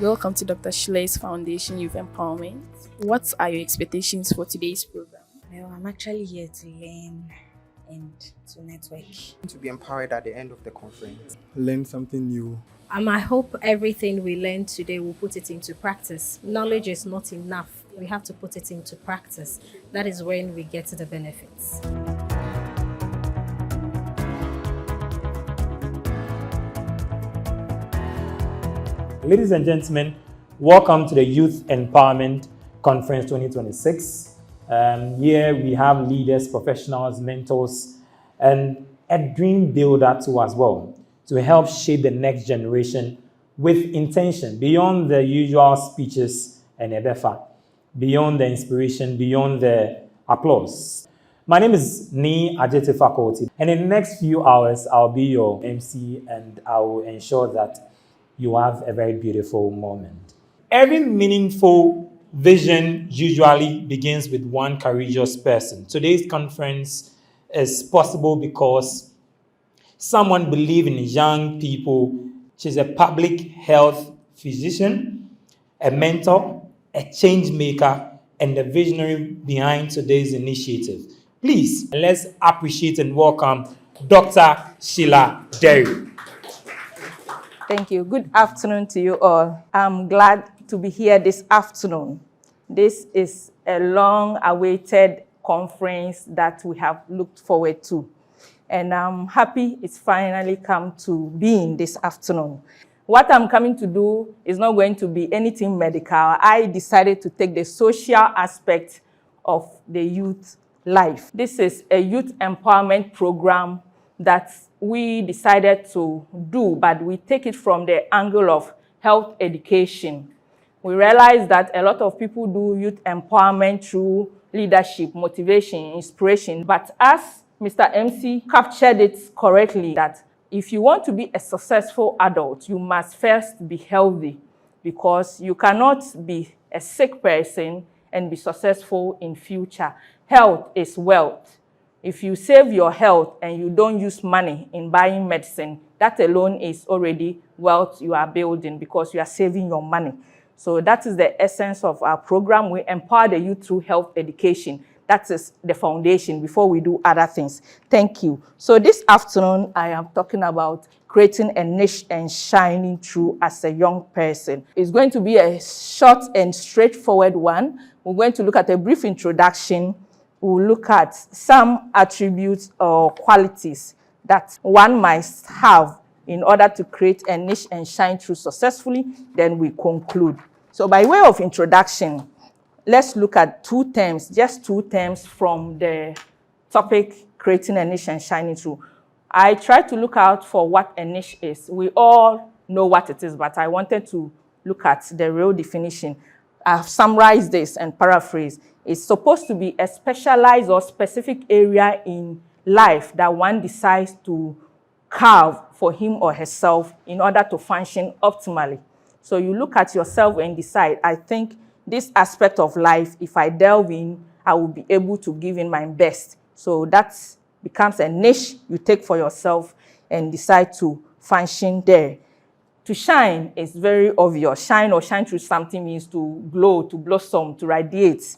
Welcome to Dr. Sheila's Foundation Youth Empowerment. What are your expectations for today's program? Well, I'm actually here to learn and to network. To be empowered at the end of the conference. Learn something new. I hope everything we learn today will put it into practice. Knowledge is not enough. We have to put it into practice. That is when we get the benefits. Ladies and gentlemen, welcome to the Youth Empowerment Conference 2026. Here we have leaders, professionals, mentors, and a dream builder too as well, to help shape the next generation with intention, beyond the usual speeches and ebefa, beyond the inspiration, beyond the applause. My name is Ni Ajete Faculty, and in the next few hours, I'll be your MC, and I will ensure that you have a very beautiful moment. Every meaningful vision usually begins with one courageous person. Today's conference is possible because someone believes in young people. She's a public health physician, a mentor, a change maker, and the visionary behind today's initiative. Please, let's appreciate and welcome Dr. Sheila Dery. Thank you. Good afternoon to you all. I'm glad to be here this afternoon. This is a long-awaited conference that we have looked forward to. And I'm happy it's finally come to being this afternoon. What I'm coming to do is not going to be anything medical. I decided to take the social aspect of the youth life. This is a youth empowerment program that we decided to do, but we take it from the angle of health education. We realize that a lot of people do youth empowerment through leadership, motivation, inspiration, but as Mr. MC captured it correctly, that if you want to be a successful adult, you must first be healthy, because you cannot be a sick person and be successful in future. Health is wealth. If you save your health and you don't use money in buying medicine, that alone is already wealth you are building, because you are saving your money. So that is the essence of our program. We empower the youth through health education. That is the foundation before we do other things. Thank you. So this afternoon, I am talking about creating a niche and shining through as a young person. It's going to be a short and straightforward one. We're going to look at a brief introduction. We'll look at some attributes or qualities that one must have in order to create a niche and shine through successfully. Then we conclude. So by way of introduction, let's look at just two terms from the topic, creating a niche and shining through. I try to look out for what a niche is. We all know what it is, but I wanted to look at the real definition. I've summarized this and paraphrased. It's supposed to be a specialized or specific area in life that one decides to carve for him or herself in order to function optimally. So you look at yourself and decide, I think this aspect of life, if I delve in, I will be able to give in my best. So that becomes a niche you take for yourself and decide to function there. To shine is very obvious. Shine or shine through something means to glow, to blossom, to radiate,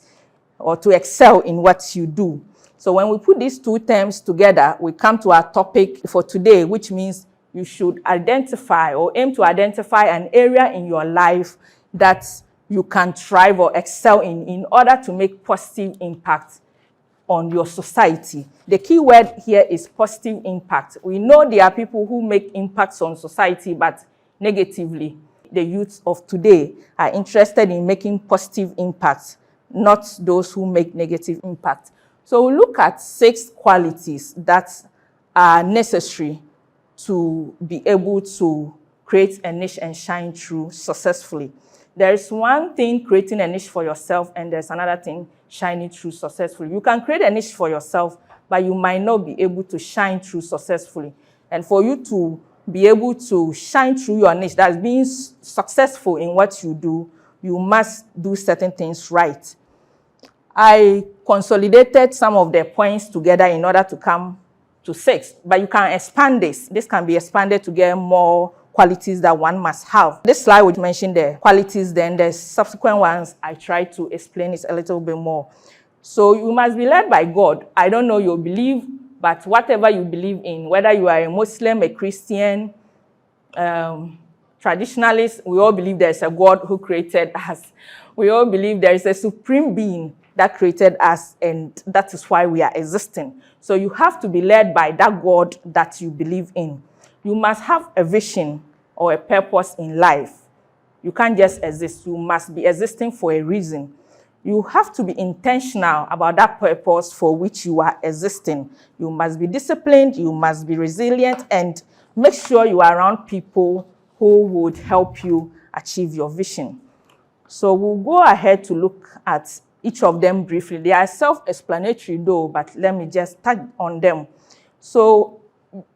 or to excel in what you do. So when we put these two terms together, we come to our topic for today, which means you should identify or aim to identify an area in your life that you can thrive or excel in order to make positive impact on your society. The key word here is positive impact. We know there are people who make impacts on society, but negatively. The youth of today are interested in making positive impacts, not those who make negative impact. So we'll look at 6 qualities that are necessary to be able to create a niche and shine through successfully. There is one thing, creating a niche for yourself, and there's another thing, shining through successfully. You can create a niche for yourself, but you might not be able to shine through successfully. And for you to be able to shine through your niche, that's being successful in what you do, you must do certain things right. I consolidated some of the points together in order to come to 6, but you can expand this. This can be expanded to get more qualities that one must have. This slide would mention the qualities, then the subsequent ones, I try to explain it a little bit more. So you must be led by God. I don't know your belief, but whatever you believe in, whether you are a Muslim, a Christian, traditionalist, we all believe there's a God who created us. We all believe there is a supreme being that created us, and that is why we are existing. So you have to be led by that God that you believe in. You must have a vision or a purpose in life. You can't just exist. You must be existing for a reason. You have to be intentional about that purpose for which you are existing. You must be disciplined, you must be resilient, and make sure you are around people who would help you achieve your vision. So we'll go ahead to look at each of them briefly. They are self-explanatory though, but let me just touch on them. So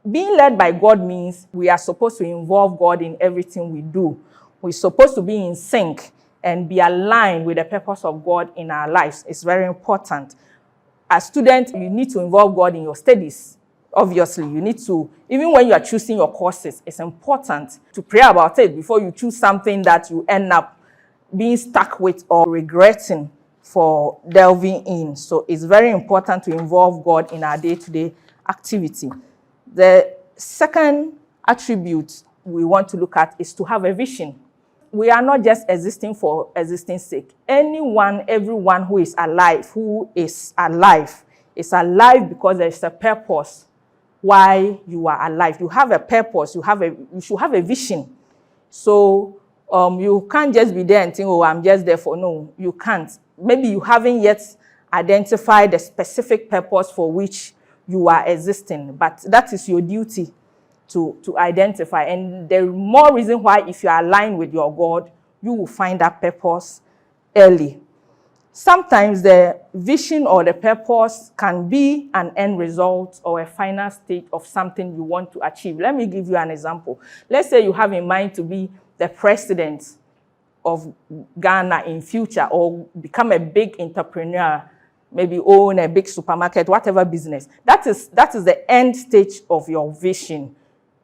being led by God means we are supposed to involve God in everything we do. We're supposed to be in sync and be aligned with the purpose of God in our lives. It's very important. As students, you need to involve God in your studies. Obviously, you need to, even when you are choosing your courses, it's important to pray about it before you choose something that you end up being stuck with or regretting for delving in. So it's very important to involve God in our day-to-day activity. The second attribute we want to look at is to have a vision. We are not just existing for existing's sake. Everyone who is alive is alive because there is a purpose why you are alive. You have a purpose, you should have a vision. So you can't just be there and think, oh, I'm just there for, no, you can't. Maybe you haven't yet identified the specific purpose for which you are existing, but that is your duty to identify. And there is more reason why, if you are aligned with your God, you will find that purpose early. Sometimes the vision or the purpose can be an end result or a final stage of something you want to achieve. Let me give you an example. Let's say you have in mind to be the president of Ghana in future, or become a big entrepreneur, maybe own a big supermarket, whatever business. That is the end stage of your vision.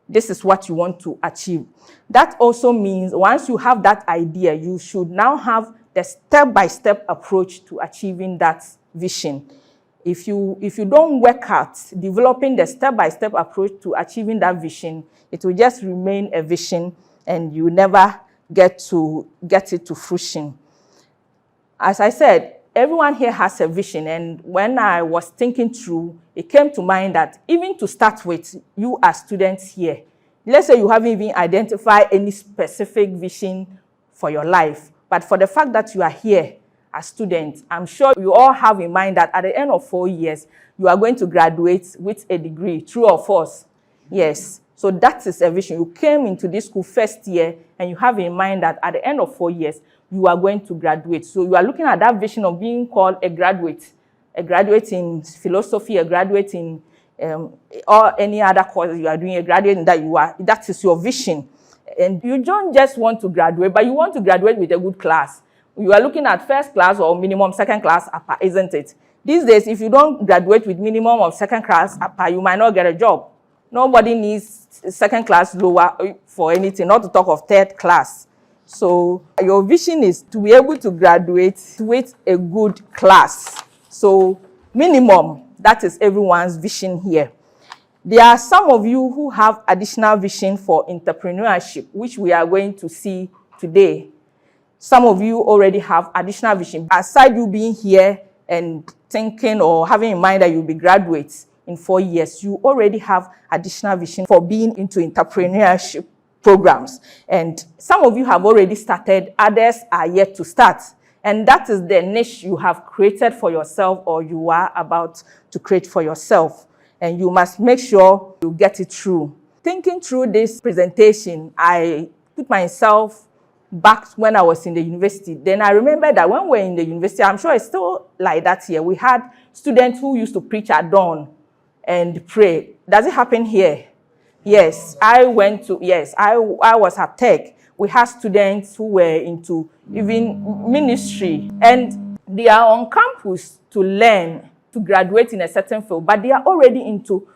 This is what you want to achieve. That also means once you have that idea, you should now have the step-by-step approach to achieving that vision. If you don't work at developing the step-by-step approach to achieving that vision, it will just remain a vision and you never get it to fruition. As I said, everyone here has a vision, and when I was thinking through, it came to mind that even to start with, you as students here, let's say you haven't even identified any specific vision for your life, but for the fact that you are here as students, I'm sure you all have in mind that at the end of 4 years, you are going to graduate with a degree, true or false? Yes. So that is a vision. You came into this school first year, and you have in mind that at the end of 4 years, you are going to graduate. So you are looking at that vision of being called a graduate in philosophy, a graduate in or any other course you are doing, a graduate in that is your vision. And you don't just want to graduate, but you want to graduate with a good class. You are looking at first class or minimum second class upper, isn't it? These days, if you don't graduate with minimum of second class upper, you might not get a job. Nobody needs second class lower for anything, not to talk of third class. So your vision is to be able to graduate with a good class. So minimum, that is everyone's vision here. There are some of you who have additional vision for entrepreneurship, which we are going to see today. Some of you already have additional vision. Aside you being here and thinking or having in mind that you'll be graduates in 4 years, you already have additional vision for being into entrepreneurship programs. And some of you have already started, others are yet to start. And that is the niche you have created for yourself, or you are about to create for yourself. And you must make sure you get it through. Thinking through this presentation, I put myself back when I was in the university. Then I remember that when we were in the university, I'm sure it's still like that here, we had students who used to preach at dawn and pray. Does it happen here? Yes, I was at Tech. We had students who were into even ministry, and they are on campus to learn, to graduate in a certain field, but they are already into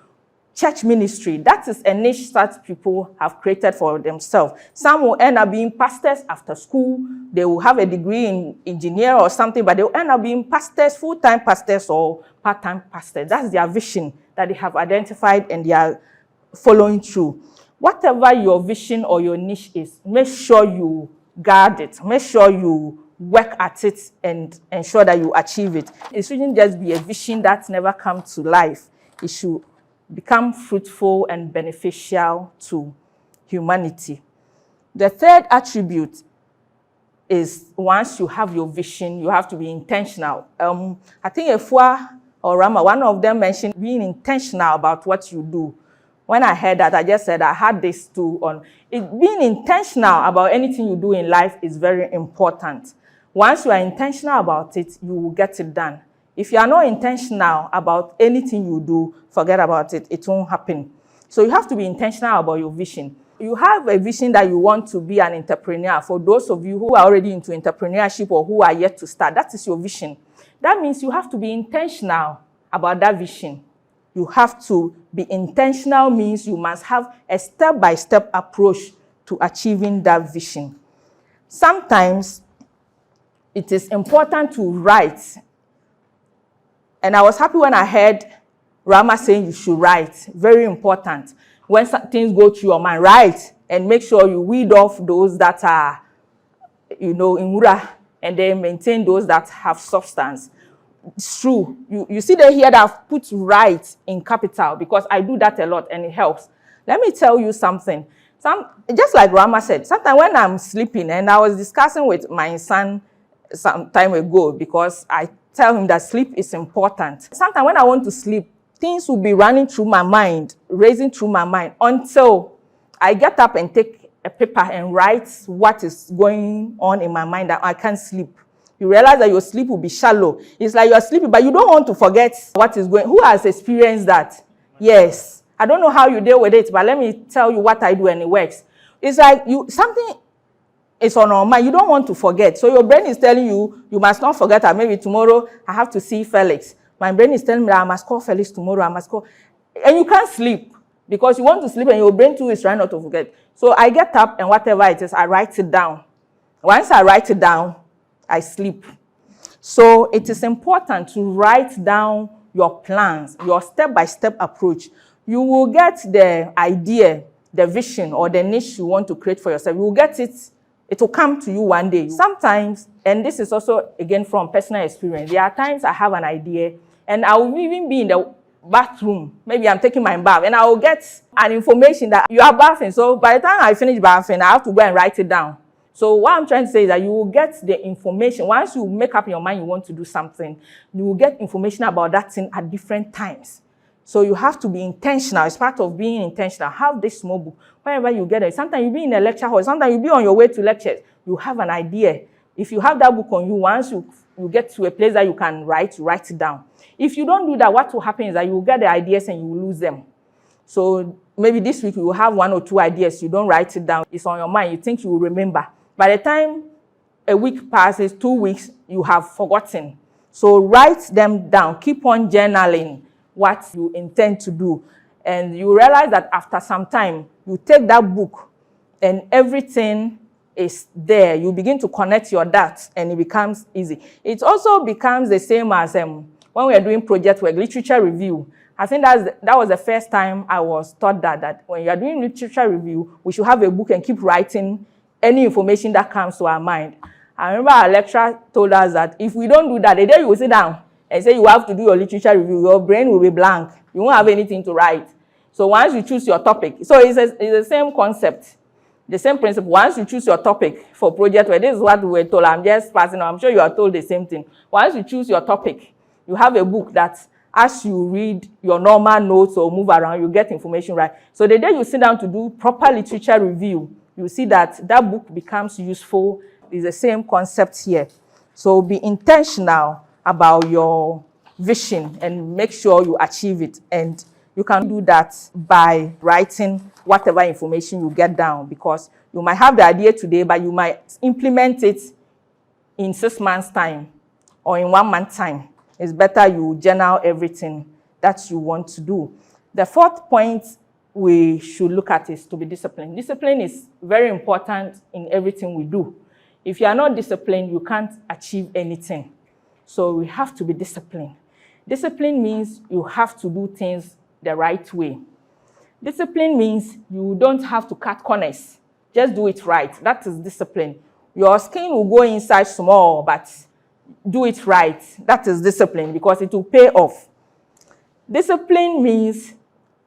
church ministry. That is a niche that people have created for themselves. Some will end up being pastors after school. They will have a degree in engineer or something, but they will end up being pastors, full-time pastors or part-time pastors. That's their vision that they have identified and they are following through. Whatever your vision or your niche is, make sure you guard it. Make sure you work at it and ensure that you achieve it. It shouldn't just be a vision that never comes to life. It should become fruitful and beneficial to humanity. The third attribute is once you have your vision, you have to be intentional. I think Efua or Rama, one of them mentioned being intentional about what you do. When I heard that, I just said I had this too on it. Being intentional about anything you do in life is very important. Once you are intentional about it, you will get it done. If you are not intentional about anything you do, forget about it. It won't happen. So you have to be intentional about your vision. You have a vision that you want to be an entrepreneur. For those of you who are already into entrepreneurship or who are yet to start, that is your vision. That means you have to be intentional about that vision. You have to be intentional means you must have a step-by-step approach to achieving that vision. Sometimes it is important to write. And I was happy when I heard Rama saying you should write. Very important. When things go through your mind, write and make sure you weed off those that are, in mura, and then maintain those that have substance. It's true. You see that here that I've put write in capital because I do that a lot and it helps. Let me tell you something. Just like Rama said, sometimes when I'm sleeping, and I was discussing with my son some time ago because I tell him that sleep is important. Sometimes when I want to sleep, things will be running through my mind, racing through my mind until I get up and take a paper and write what is going on in my mind that I can't sleep. You realize that your sleep will be shallow. It's like you're sleeping, but you don't want to forget what is going on. Who has experienced that? Yes. I don't know how you deal with it, but let me tell you what I do and it works. It's like something is on your mind. You don't want to forget. So your brain is telling you, you must not forget that maybe tomorrow I have to see Felix. My brain is telling me that I must call Felix tomorrow. I must call. And you can't sleep because you want to sleep and your brain too is trying not to forget. So I get up and whatever it is, I write it down. Once I write it down, I sleep. So it is important to write down your plans, your step-by-step approach. You will get the idea, the vision, or the niche you want to create for yourself. You will get it. It will come to you one day. Sometimes, and this is also, again, from personal experience, there are times I have an idea, and I will even be in the bathroom. Maybe I'm taking my bath, and I will get an information that you are bathing. So by the time I finish bathing, I have to go and write it down. So what I'm trying to say is that you will get the information. Once you make up your mind you want to do something, you will get information about that thing at different times. So you have to be intentional. It's part of being intentional. Have this small book. Wherever you get it. Sometimes you'll be in a lecture hall. Sometimes you'll be on your way to lectures. You have an idea. If you have that book on you, once you get to a place that you can write it down. If you don't do that, what will happen is that you will get the ideas and you will lose them. So maybe this week you will have 1 or 2 ideas. You don't write it down. It's on your mind. You think you will remember. By the time a week passes, 2 weeks, you have forgotten. So write them down. Keep on journaling what you intend to do. And you realize that after some time, you take that book and everything is there. You begin to connect your dots and it becomes easy. It also becomes the same as when we are doing project work, literature review. I think that was the first time I was taught that when you are doing literature review, we should have a book and keep writing any information that comes to our mind. I remember our lecturer told us that if we don't do that, the day you will sit down and say you have to do your literature review, your brain will be blank. You won't have anything to write. So once you choose your topic, so it's the same concept, the same principle. Once you choose your topic for project work, this is what we were told. I'm just passing on. I'm sure you are told the same thing. Once you choose your topic, you have a book that as you read your normal notes or move around, you get information right. So the day you sit down to do proper literature review, you see that book becomes useful. It's the same concept here. So be intentional about your vision and make sure you achieve it. And you can do that by writing whatever information you get down, because you might have the idea today, but you might implement it in 6 months' time or in 1 month time. It's better you journal everything that you want to do. The fourth point we should look at is to be disciplined. Discipline is very important in everything we do. If you are not disciplined, you can't achieve anything. So we have to be disciplined. Discipline means you have to do things the right way. Discipline means you don't have to cut corners. Just do it right. That is discipline. Your skin will go inside small, but do it right. That is discipline because it will pay off. Discipline means,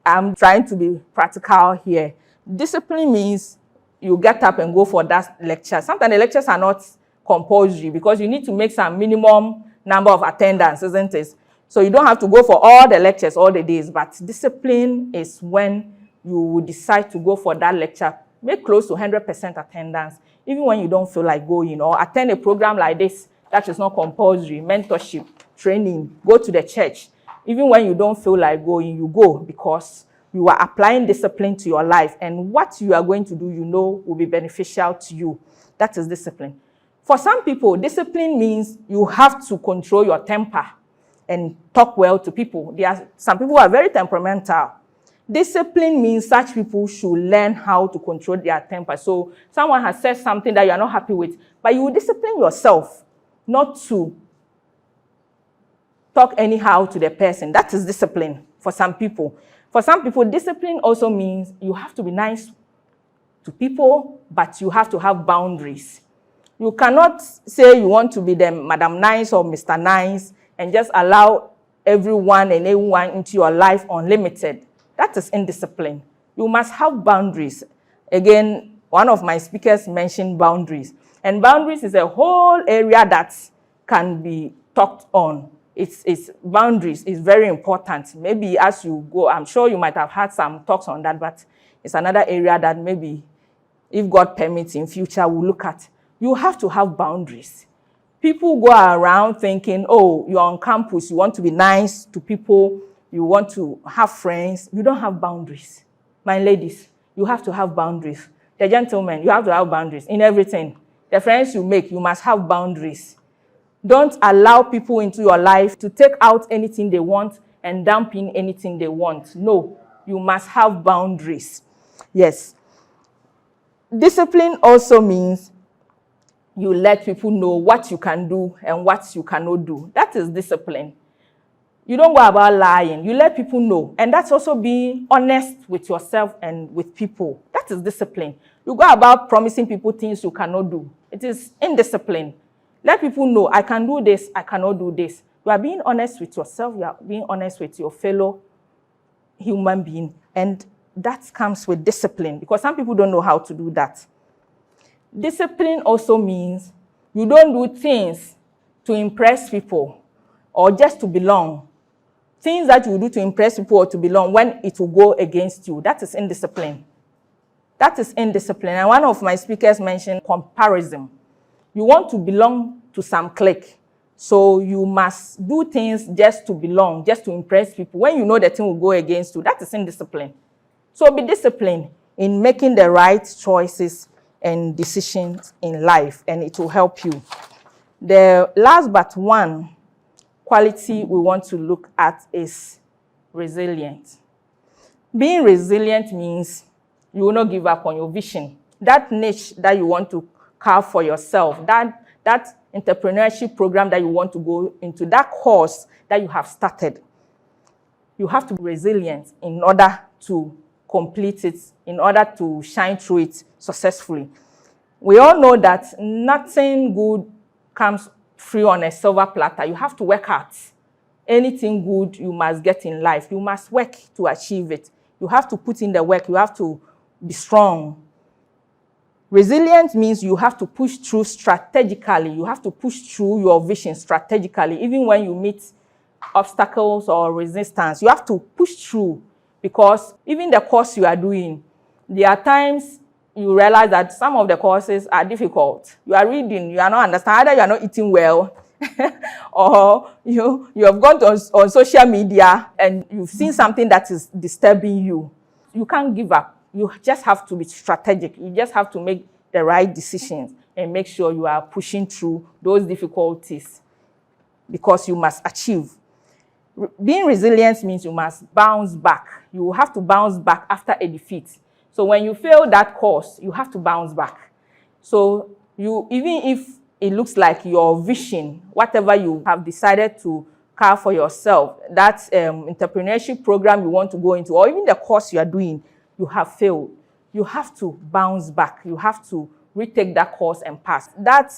I'm trying to be practical here. Discipline means you get up and go for that lecture. Sometimes the lectures are not compulsory because you need to make some minimum number of attendance, isn't it? So you don't have to go for all the lectures all the days, but discipline is when you decide to go for that lecture, make close to 100% attendance, even when you don't feel like going, or attend a program like this that is not compulsory, mentorship, training, go to the church. Even when you don't feel like going, you go because you are applying discipline to your life, and what you are going to do, you know, will be beneficial to you. That is discipline. For some people, discipline means you have to control your temper and talk well to people. There are some people who are very temperamental. Discipline means such people should learn how to control their temper. So someone has said something that you are not happy with, but you will discipline yourself not to talk anyhow to the person. That is discipline for some people. For some people, discipline also means you have to be nice to people, but you have to have boundaries. You cannot say you want to be the Madam Nice or Mr. Nice and just allow everyone and everyone into your life unlimited. That is indiscipline. You must have boundaries. Again, one of my speakers mentioned boundaries. And boundaries is a whole area that can be talked on. It's boundaries is very important. Maybe as you go, I'm sure you might have had some talks on that, but it's another area that maybe, if God permits in future, we'll look at. You have to have boundaries. People go around thinking, oh, you're on campus, you want to be nice to people, you want to have friends. You don't have boundaries. My ladies, you have to have boundaries. The gentlemen, you have to have boundaries in everything. The friends you make, you must have boundaries. Don't allow people into your life to take out anything they want and dump in anything they want. No, you must have boundaries. Yes. Discipline also means you let people know what you can do and what you cannot do. That is discipline. You don't go about lying. You let people know. And that's also being honest with yourself and with people. That is discipline. You go about promising people things you cannot do. It is indiscipline. Let people know, I can do this, I cannot do this. You are being honest with yourself. You are being honest with your fellow human being. And that comes with discipline because some people don't know how to do that. Discipline also means you don't do things to impress people or just to belong. Things that you do to impress people or to belong when it will go against you. That is indiscipline. That is indiscipline. And one of my speakers mentioned comparison. You want to belong to some clique. So you must do things just to belong, just to impress people. When you know the thing will go against you, that is indiscipline. So be disciplined in making the right choices and decisions in life, and it will help you. The last but one quality we want to look at is resilience. Being resilient means you will not give up on your vision. That niche that you want to carve for yourself, that entrepreneurship program that you want to go into, that course that you have started, you have to be resilient in order to complete it, in order to shine through it successfully. We all know that nothing good comes free on a silver platter. You have to work hard. Anything good you must get in life, you must work to achieve it. You have to put in the work. You have to be strong. Resilience means you have to push through strategically. You have to push through your vision strategically, even when you meet obstacles or resistance. You have to push through because even the course you are doing, there are times you realize that some of the courses are difficult. You are reading, you are not understanding, either you are not eating well, or you have gone on social media and you've seen something that is disturbing you. You can't give up. You just have to be strategic. You just have to make the right decisions and make sure you are pushing through those difficulties because you must achieve. Being resilient means you must bounce back. You have to bounce back after a defeat. So when you fail that course, you have to bounce back. So even if it looks like your vision, whatever you have decided to carve for yourself, that entrepreneurship program you want to go into, or even the course you are doing, you have failed. You have to bounce back. You have to retake that course and pass. That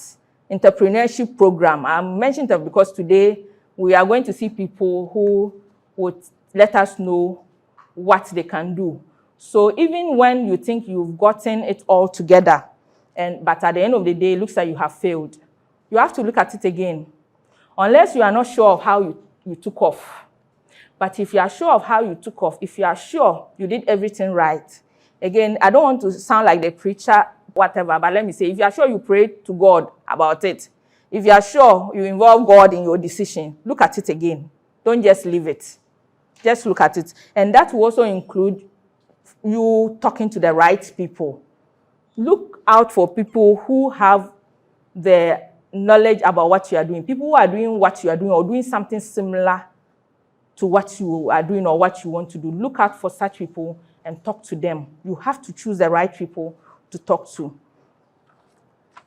entrepreneurship program, I mentioned that because today we are going to see people who would let us know what they can do. So even when you think you've gotten it all together, but at the end of the day, it looks like you have failed, you have to look at it again. Unless you are not sure of how you took off. But if you are sure of how you took off, if you are sure you did everything right, again, I don't want to sound like the preacher, whatever, but let me say, if you are sure you prayed to God about it, if you are sure you involve God in your decision, look at it again. Don't just leave it. Just look at it. And that will also include you talking to the right people. Look out for people who have the knowledge about what you are doing. People who are doing what you are doing or doing something similar to what you are doing or what you want to do. Look out for such people and talk to them. You have to choose the right people to talk to.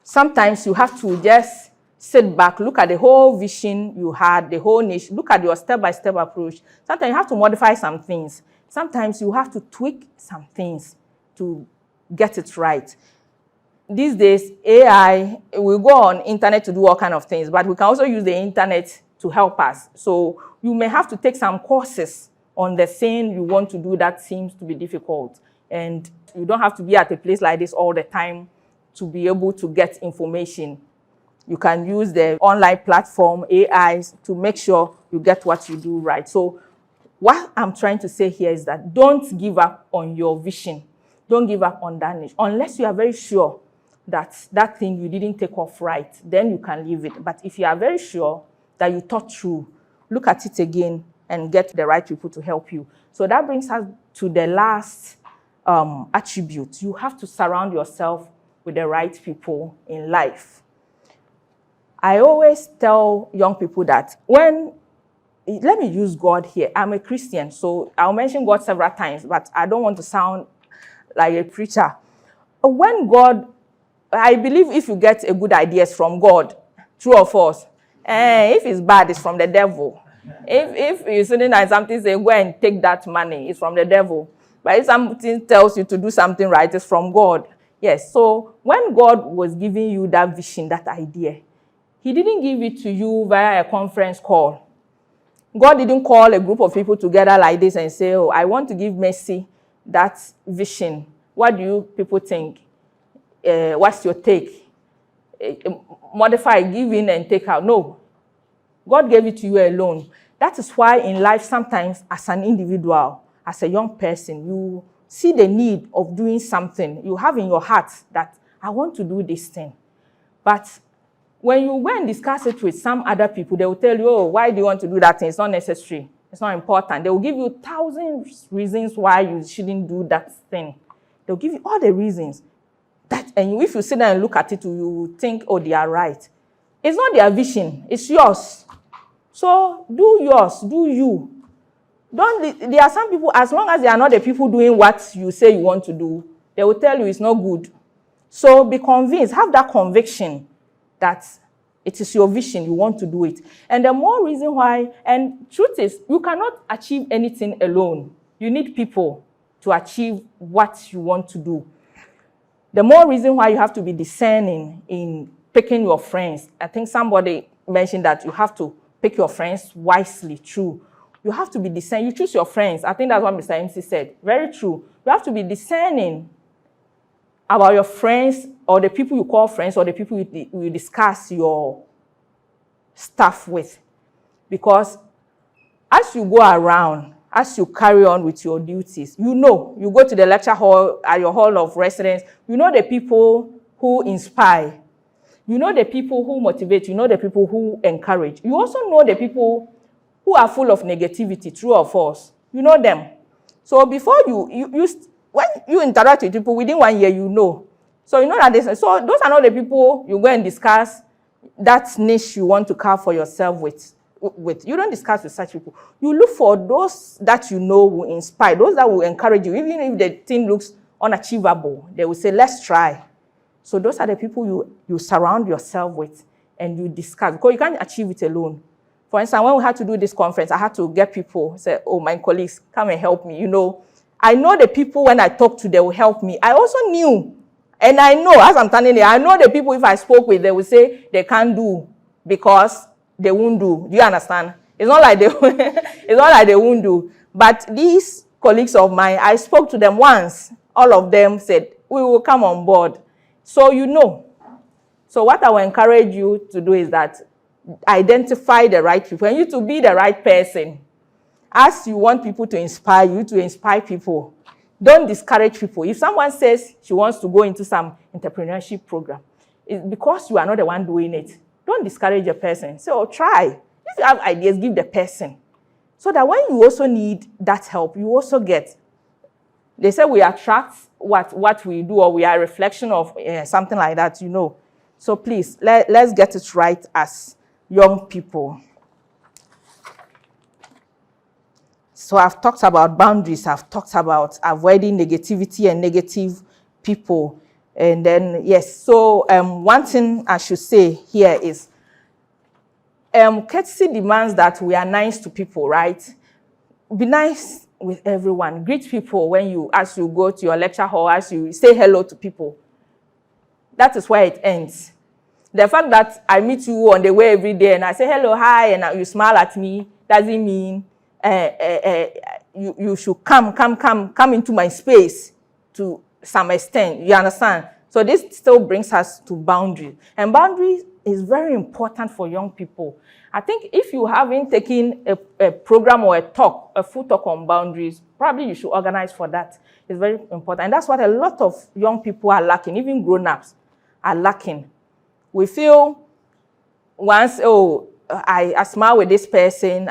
Sometimes you have to just sit back, look at the whole vision you had, the whole niche, look at your step-by-step approach. Sometimes you have to modify some things. Sometimes you have to tweak some things to get it right. These days, AI will go on internet to do all kinds of things, but we can also use the internet to help us. So you may have to take some courses on the thing you want to do that seems to be difficult. And you don't have to be at a place like this all the time to be able to get information. You can use the online platform, AIs, to make sure you get what you do right. So what I'm trying to say here is that don't give up on your vision. Don't give up on that niche. Unless you are very sure that that thing you didn't take off right, then you can leave it. But if you are very sure that you thought through, look at it again and get the right people to help you. So that brings us to the last attribute. You have to surround yourself with the right people in life. I always tell young people that let me use God here. I'm a Christian, so I'll mention God several times, but I don't want to sound like a preacher. I believe if you get a good ideas from God, true or false, if it's bad, it's from the devil. If you're sitting at something, say, go and take that money, it's from the devil. But if something tells you to do something right, it's from God. Yes, so when God was giving you that vision, that idea, He didn't give it to you via a conference call. God didn't call a group of people together like this and say, oh, I want to give Mercy that vision. What do you people think? What's your take? Modify, give in and take out. No. God gave it to you alone. That is why in life, sometimes as an individual, as a young person, you see the need of doing something. You have in your heart that I want to do this thing. But when you go and discuss it with some other people, they will tell you, oh, why do you want to do that thing? It's not necessary. It's not important. They will give you 1,000 reasons why you shouldn't do that thing. They'll give you all the reasons. And if you sit there and look at it, you will think, oh, they are right. It's not their vision. It's yours. So do yours. Do you. There are some people, as long as they are not the people doing what you say you want to do, they will tell you it's not good. So be convinced. Have that conviction that it is your vision, you want to do it. And the more reason why, and truth is, you cannot achieve anything alone. You need people to achieve what you want to do. The more reason why you have to be discerning in picking your friends. I think somebody mentioned that you have to pick your friends wisely, true. You have to be discerning. You choose your friends. I think that's what Mr. MC said. Very true. You have to be discerning about your friends or the people you call friends or the people you discuss your stuff with. Because as you go around, as you carry on with your duties, you go to the lecture hall, at your hall of residence, you know the people who inspire. You know the people who motivate. You know the people who encourage. You also know the people who are full of negativity, true or false. You know them. So before when you interact with people within 1 year, you know. So you know that so those are not the people you go and discuss that niche you want to carve for yourself with. with. You don't discuss with such people. You look for those that you know will inspire, those that will encourage you. Even if the thing looks unachievable, they will say, let's try. So those are the people you surround yourself with and you discuss. Because you can't achieve it alone. For instance, when we had to do this conference, I had to get people, say, oh, my colleagues, come and help me. You know, I know the people when I talk to, they will help me. I also knew, and I know, as I'm standing there, I know the people if I spoke with, they will say they can't do because they won't do. Do you understand? It's not like they won't do. But these colleagues of mine, I spoke to them once. All of them said, we will come on board. So you know. So what I will encourage you to do is that identify the right people. And you to be the right person. As you want people to inspire you, to inspire people. Don't discourage people. If someone says she wants to go into some entrepreneurship program, it's because you are not the one doing it. Don't discourage a person. Say, oh, try. If you have ideas, give the person. So that when you also need that help, you also get. They say we attract what we do, or we are a reflection of something like that, you know. So please, let's get it right as young people. So I've talked about boundaries. I've talked about avoiding negativity and negative people. And then, yes, so one thing I should say here is courtesy demands that we are nice to people, right? Be nice with everyone. Greet people as you go to your lecture hall, as you say hello to people. That is where it ends. The fact that I meet you on the way every day and I say hello, hi, and you smile at me, doesn't mean you should come into my space to some extent. You understand? So this still brings us to boundaries. And boundaries is very important for young people. I think if you haven't taken a program or a full talk on boundaries, probably you should organize for that. It's very important. And that's what a lot of young people are lacking, even grown-ups are lacking. We feel once, oh, I smile with this person.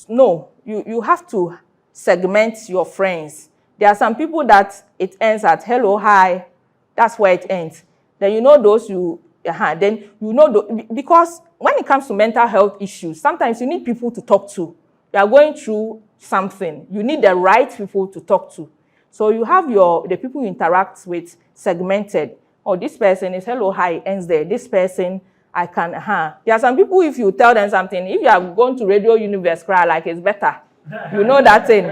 No, you have to segment your friends. There are some people that it ends at hello, hi. That's where it ends. Then you know those then you know, because when it comes to mental health issues, sometimes you need people to talk to. You are going through something. You need the right people to talk to. So you have the people you interact with segmented. Oh, this person is hello, hi, ends there. This person, I can, There are some people, if you tell them something, if you have gone to Radio Universe, cry like it's better. You know that thing.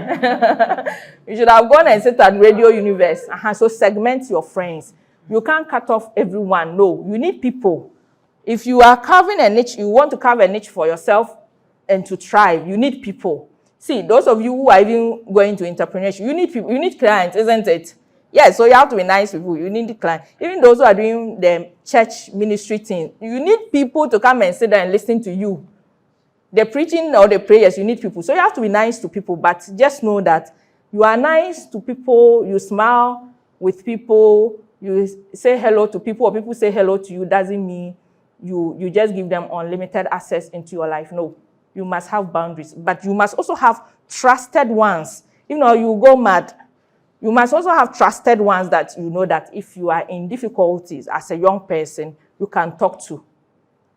You should have gone and sit at Radio Universe. So segment your friends. You can't cut off everyone. No, you need people. If you are carving a niche, you want to carve a niche for yourself and to thrive, you need people. See, those of you who are even going to entrepreneurship, you need people, you need clients, isn't it? Yes, so you have to be nice people. You need the client. Even those who are doing the church ministry thing, you need people to come and sit there and listen to you. The preaching or the prayers, you need people. So you have to be nice to people, but just know that you are nice to people, you smile with people, you say hello to people, or people say hello to you, doesn't mean you just give them unlimited access into your life. No, you must have boundaries, but you must also have trusted ones. You know, you go mad. You must also have trusted ones that you know that if you are in difficulties as a young person, you can talk to,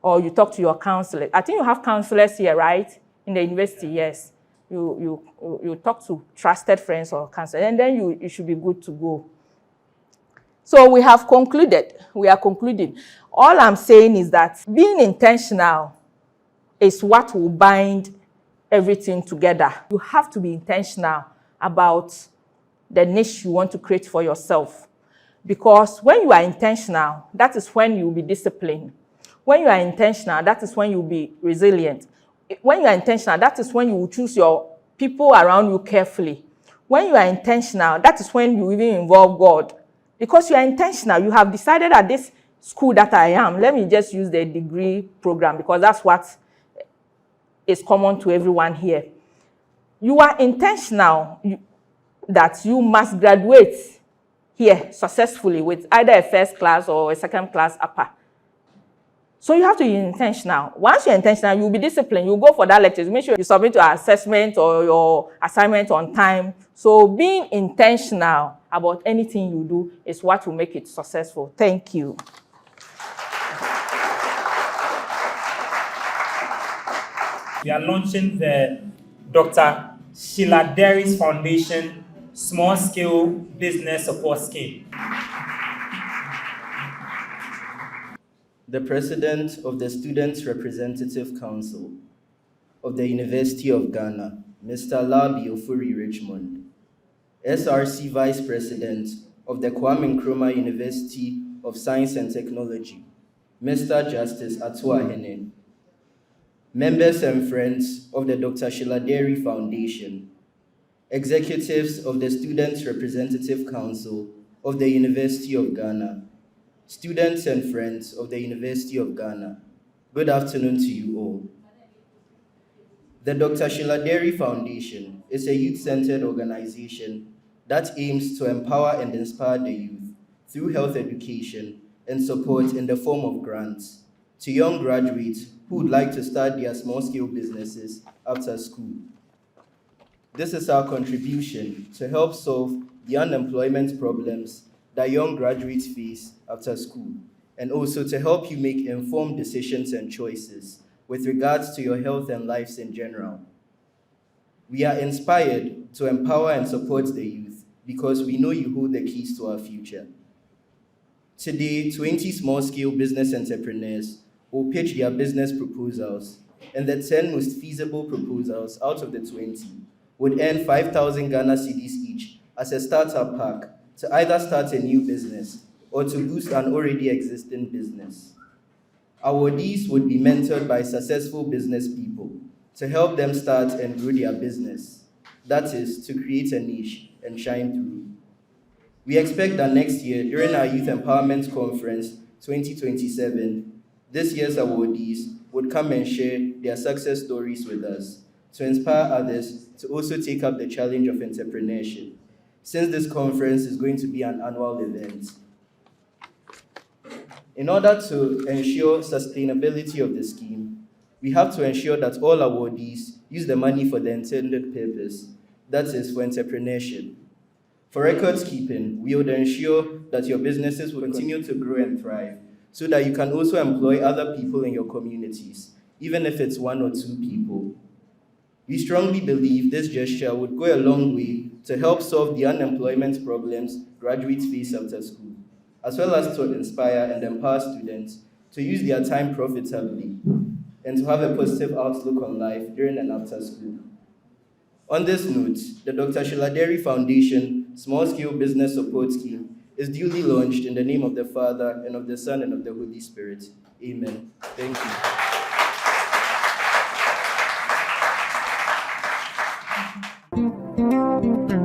or you talk to your counselor. I think you have counselors here, right? In the university, yes. You talk to trusted friends or counselors, and then you should be good to go. So we have concluded. We are concluding. All I'm saying is that being intentional is what will bind everything together. You have to be intentional about the niche you want to create for yourself. Because when you are intentional, that is when you will be disciplined. When you are intentional, that is when you will be resilient. When you are intentional, that is when you will choose your people around you carefully. When you are intentional, that is when you even involve God. Because you are intentional, you have decided at this school that I am, let me just use the degree program because that's what is common to everyone here. You are intentional that you must graduate here successfully with either a first class or a second class upper. So you have to be intentional. Once you're intentional, you'll be disciplined. You'll go for that lectures. Make sure you submit your assessment or your assignment on time. So being intentional about anything you do is what will make it successful. Thank you. We are launching the Dr. Sheila Dery's Foundation Small Scale Business Support Scheme. The President of the Students' Representative Council of the University of Ghana, Mr. Labi Ofuri Richmond, SRC Vice President of the Kwame Nkrumah University of Science and Technology, Mr. Justice Atua Hene, members and friends of the Dr. Sheila Dery Foundation, executives of the Students' Representative Council of the University of Ghana, students and friends of the University of Ghana, good afternoon to you all. The Dr. Sheila Dery Foundation is a youth-centered organization that aims to empower and inspire the youth through health education and support in the form of grants to young graduates who would like to start their small-scale businesses after school. This is our contribution to help solve the unemployment problems that young graduates face after school, and also to help you make informed decisions and choices with regards to your health and lives in general. We are inspired to empower and support the youth because we know you hold the keys to our future. Today, 20 small-scale business entrepreneurs will pitch their business proposals, and the 10 most feasible proposals out of the 20 would earn 5,000 Ghana cedis each as a startup pack to either start a new business or to boost an already existing business. Awardees would be mentored by successful business people to help them start and grow their business. That is, to create a niche and shine through. We expect that next year, during our Youth Empowerment Conference 2027, this year's awardees would come and share their success stories with us to inspire others to also take up the challenge of entrepreneurship, since this conference is going to be an annual event. In order to ensure sustainability of the scheme, we have to ensure that all awardees use the money for the intended purpose, that is, for entrepreneurship. For records keeping, we would ensure that your businesses will continue to grow and thrive, so that you can also employ other people in your communities, even if it's 1 or 2 people. We strongly believe this gesture would go a long way to help solve the unemployment problems graduates face after school, as well as to inspire and empower students to use their time profitably and to have a positive outlook on life during and after school. On this note, the Dr. Sheila Dery Foundation Small Scale Business Support Scheme is duly launched in the name of the Father, and of the Son, and of the Holy Spirit. Amen. Thank you.